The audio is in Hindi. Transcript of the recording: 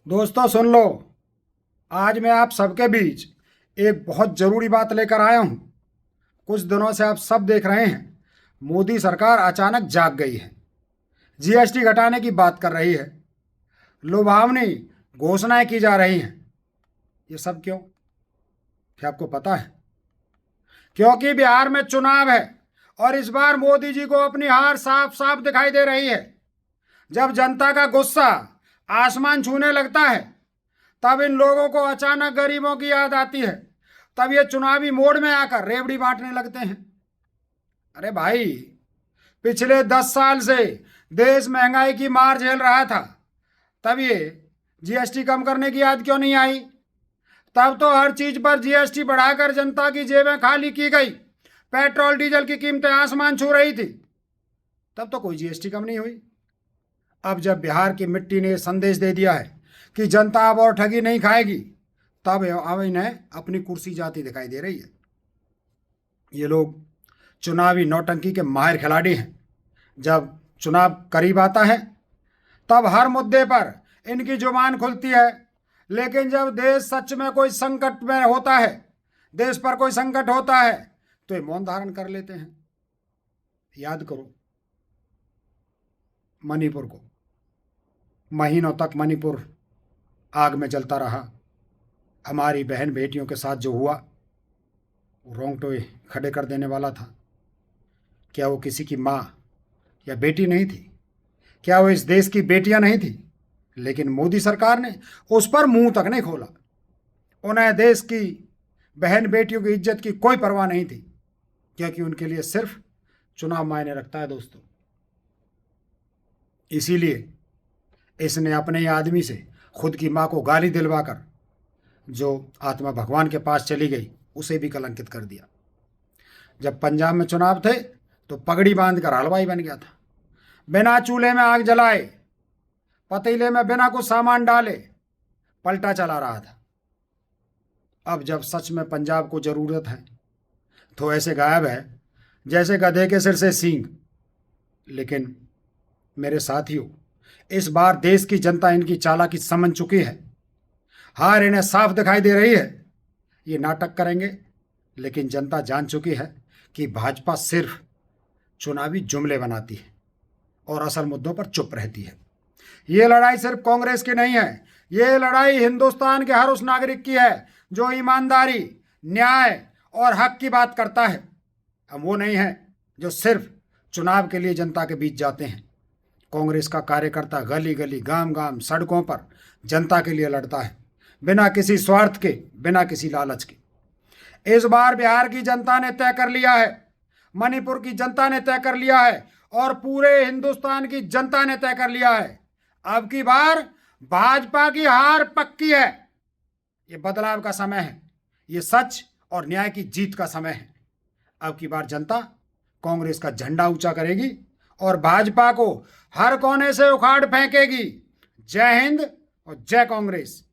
दोस्तों सुन लो। आज मैं आप सबके बीच एक बहुत ज़रूरी बात लेकर आया हूं। कुछ दिनों से आप सब देख रहे हैं, मोदी सरकार अचानक जाग गई है। जीएसटी घटाने की बात कर रही है, लुभावनी घोषणाएं की जा रही हैं। ये सब क्यों? क्या आपको पता है? क्योंकि बिहार में चुनाव है और इस बार मोदी जी को अपनी हार साफ साफ दिखाई दे रही है। जब जनता का गुस्सा आसमान छूने लगता है, तब इन लोगों को अचानक गरीबों की याद आती है। तब ये चुनावी मोड में आकर रेवड़ी बांटने लगते हैं। अरे भाई, पिछले 10 साल से देश महंगाई की मार झेल रहा था, तब ये जीएसटी कम करने की याद क्यों नहीं आई? तब तो हर चीज पर जीएसटी बढ़ाकर जनता की जेबें खाली की गई। पेट्रोल डीजल की कीमतें आसमान छू रही थी, तब तो कोई जीएसटी कम नहीं हुई। अब जब बिहार की मिट्टी ने संदेश दे दिया है कि जनता अब और ठगी नहीं खाएगी, तब अब इन्हें अपनी कुर्सी जाती दिखाई दे रही है। ये लोग चुनावी नौटंकी के माहिर खिलाड़ी हैं। जब चुनाव करीब आता है, तब हर मुद्दे पर इनकी जुबान खुलती है, लेकिन जब देश सच में कोई संकट में होता है, देश पर कोई संकट होता है, तो ये मौन धारण कर लेते हैं। याद करो मणिपुर को। महीनों तक मणिपुर आग में जलता रहा। हमारी बहन बेटियों के साथ जो हुआ, वो रोंगटे खड़े कर देने वाला था। क्या वो किसी की माँ या बेटी नहीं थी? क्या वो इस देश की बेटियां नहीं थी? लेकिन मोदी सरकार ने उस पर मुंह तक नहीं खोला। उन्हें देश की बहन बेटियों की इज्जत की कोई परवाह नहीं थी, क्योंकि उनके लिए सिर्फ चुनाव मायने रखता है दोस्तों। इसीलिए इसने अपने ही आदमी से खुद की माँ को गाली दिलवाकर जो आत्मा भगवान के पास चली गई, उसे भी कलंकित कर दिया। जब पंजाब में चुनाव थे, तो पगड़ी बांधकर हलवाई बन गया था। बिना चूल्हे में आग जलाए, पतीले में बिना कुछ सामान डाले पलटा चला रहा था। अब जब सच में पंजाब को जरूरत है, तो ऐसे गायब है जैसे गधे के सिर से सींग। लेकिन मेरे साथियों, इस बार देश की जनता इनकी चालाकी समझ चुकी है। हार इन्हें साफ दिखाई दे रही है। ये नाटक करेंगे, लेकिन जनता जान चुकी है कि भाजपा सिर्फ चुनावी जुमले बनाती है और असल मुद्दों पर चुप रहती है। ये लड़ाई सिर्फ कांग्रेस की नहीं है, ये लड़ाई हिंदुस्तान के हर उस नागरिक की है जो ईमानदारी, न्याय और हक की बात करता है। हम वो नहीं हैं जो सिर्फ चुनाव के लिए जनता के बीच जाते हैं। कांग्रेस का कार्यकर्ता गली गली, गांव गांव, सड़कों पर जनता के लिए लड़ता है, बिना किसी स्वार्थ के, बिना किसी लालच के। इस बार बिहार की जनता ने तय कर लिया है, मणिपुर की जनता ने तय कर लिया है और पूरे हिंदुस्तान की जनता ने तय कर लिया है। अब की बार भाजपा की हार पक्की है। ये बदलाव का समय है, ये सच और न्याय की जीत का समय है। अब की बार जनता कांग्रेस का झंडा ऊंचा करेगी और भाजपा को हर कोने से उखाड़ फेंकेगी। जय हिंद और जय कांग्रेस।